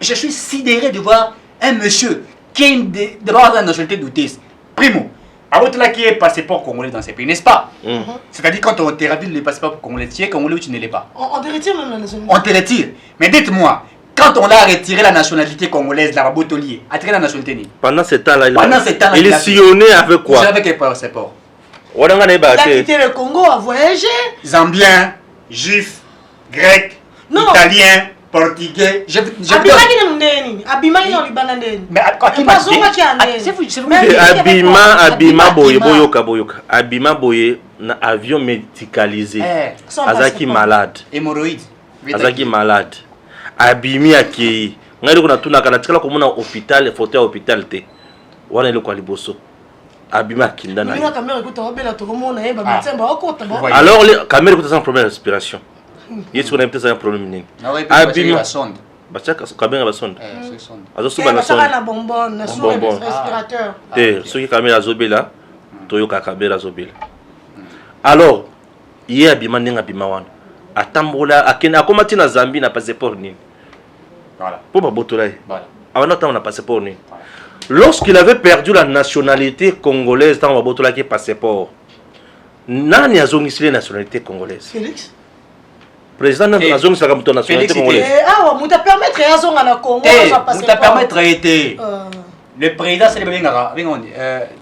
je suis sidéré de voir un monsieur qui a d'abord la nationalité douteuse. Primo, avant tout là qui est passeport congolais dans ces pays, n'est-ce pas? C'est-à-dire quand on te retire le passeport congolais, tu es congolais ou tu ne l'es pas? On te retire même la nationalité. On te retire. Mais dites-moi, quand on a retiré la nationalité congolaise, la Rabotolier, a tiré la nationalité pendant ce temps-là, il est sillonné avec quoi? Avec un passeport. Il a quitté le Congo, a voyagé. Zambien, juif, grec, italien, portugais. Abima qui est en Liban. Mais Abima boye. Abima boye na avion médicalisé. Azaki malade. Hémorroïde. Azaki malade. Abimi akei. Ngai ko na tuna kana tikala ko mona hôpital, fauteuil hôpital te. Wana ile kwa liboso. Abima kinda na. Alors les caméras écoutent sans problème de respiration. Yes, on a peut-être un problème. Abima sonde. Bachaka caméra ba sonde. sonde. Azo suba na sonde. La bonbonne, na sonde respirateur. Te, ceux qui caméra zobela, toyoka caméra zobela. Alors, hier Abima ninga Abima wana. Atambola akena akomati na Zambie na passeport nini. Voilà. Pour ma botolai. Voilà. Avant on a passeport nini. Lorsqu'il avait perdu la nationalité congolaise dans Wabotola qui passeport, nani azongisi la nationalité congolaise? Félix. Président de la zone de la nationalité congolaise. Ah, vous te permettre à zonga na Congo, vous te permettre été. Le président c'est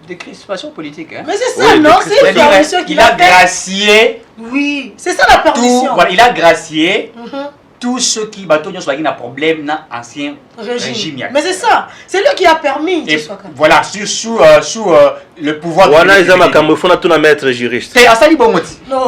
des crispations politiques. Hein? Mais c'est ça, non? C'est une permission qu'il a gracié. Oui, c'est ça la permission. Voilà, il a gracié. Tous ceux qui ont un problème dans l'ancien régime. Mais c'est ça, c'est lui qui a permis. Voilà, sous le pouvoir. Voilà, ils ont tout maître juriste. C'est à ça qu'il faut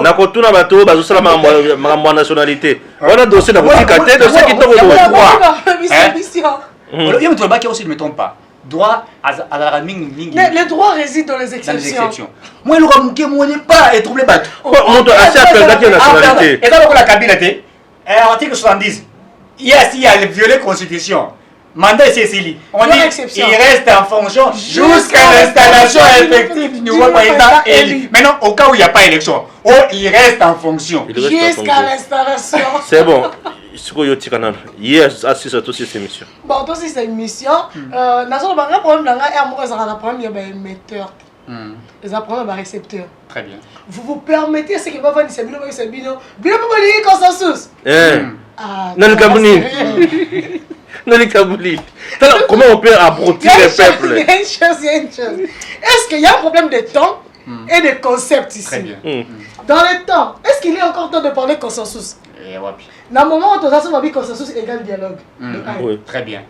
na kotuna bato bazosala ma nationalité. Voilà dossier na kotikate dossier qui tombe au droit. Il y a aussi, ne me trompe pas. Droit à la les droits résident dans les exceptions. Moi, le n'est pas et troublé bateau. On doit assez appeler la nationalité. Et dans la cabinet, article 70, il y a violé la constitution. Mandat Cécilie. On dit il reste en fonction jusqu'à l'installation effective du nouveau président élu. Maintenant, au cas où il n'y a pas d'élection, il reste en fonction. Jusqu'à l'installation. C'est bon. Hier, assiste à toutes ces émissions. Bon, toutes ces émissions, nous avons un problème, il y a un émetteur. Les apprenants récepteur. Très bien. Vous vous permettez ce qui va venir, c'est Bino. Bino peut venir consensus. Non, comment on peut abrutir le peuple? Il y a une chose. Est-ce qu'il y a un problème de temps et de concept ici? Très bien. Dans le temps, est-ce qu'il y a encore temps de parler consensus? Dans le moment où on a dit consensus égale dialogue. Oui. Très bien.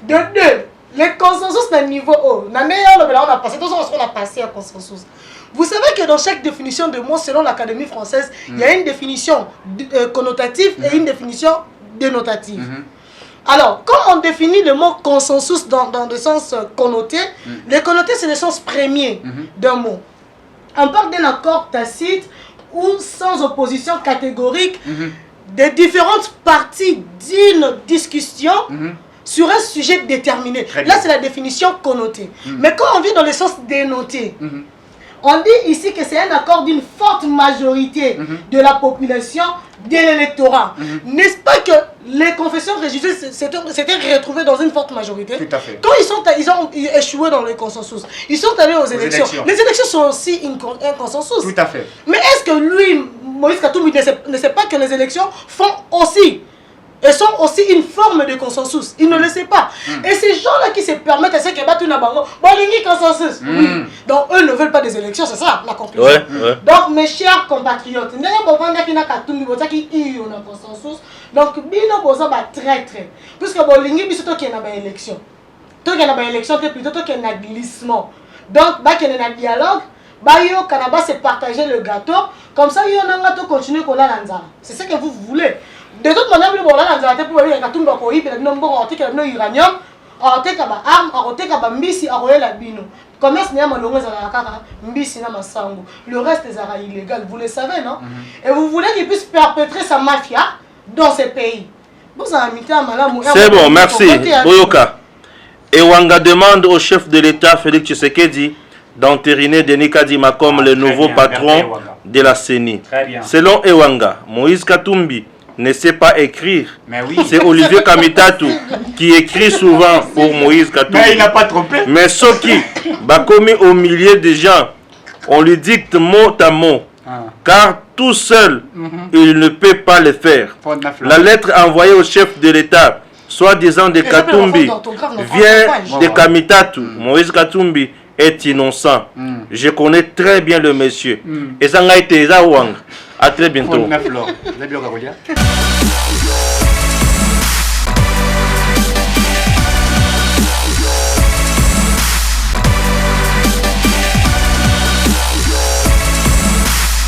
De deux, le consensus d'un niveau haut. On a passé à consensus. Vous savez que dans chaque définition de mot, selon l'Académie française, il y a une définition connotative et une définition dénotative. Alors, quand on définit le mot consensus dans le sens connoté, le connoté c'est le sens premier d'un mot. On parle d'un accord tacite ou sans opposition catégorique des différentes parties d'une discussion sur un sujet déterminé. Là, c'est la définition connotée. Mais quand on vit dans le sens dénoté, on dit ici que c'est un accord d'une forte majorité de la population, de l'électorat. N'est-ce pas que les confessions religieuses s'étaient retrouvées dans une forte majorité? Tout à fait. Quand ils ont échoué dans le consensus, ils sont allés aux élections. Les élections sont aussi un consensus. Tout à fait. Mais est-ce que lui, Moïse Katumbi, ne sait pas que les élections font aussi elles sont aussi une forme de consensus. Ils ne le savent pas. Et ces gens-là qui se permettent à ce qu'ils battent une bango, consensus. Oui. Donc eux ne veulent pas des élections, c'est ça la conclusion. Donc mes chers compatriotes, nous avons un consensus. Donc bino boza ba très très. Puisque bolingi biso qui na ba élection. To qui na ba élection plutôt qui na glissement. Donc ba qui na dialogue, ba yo kanaba se partager le gâteau, comme ça yo na ngato continuer kola lanza. C'est ce que vous voulez. De toute manière, vous avez un peu de temps pour vous avez un uranium, le reste est illégal, vous le savez, non? Et vous voulez qu'il puisse perpétrer sa mafia dans ce pays. C'est bon, merci. Boyoka. Ewanga demande au chef de l'État, Félix Tshisekedi, d'entériner Denis Kadima comme le nouveau patron de la CENI. Selon Ewanga, Moïse Katumbi ne sait pas écrire. Mais oui. C'est Olivier Kamitatu qui écrit souvent pour Moïse Katumbi. Mais il n'a pas trompé. Mais ce qui va commis au milieu des gens, on lui dicte mot à mot. Car tout seul, il ne peut pas le faire. La lettre envoyée au chef de l'État, soi-disant de Katumbi, vient de Kamitatu. Moïse Katumbi est innocent. Je connais très bien le monsieur. Et ça a été à très bientôt.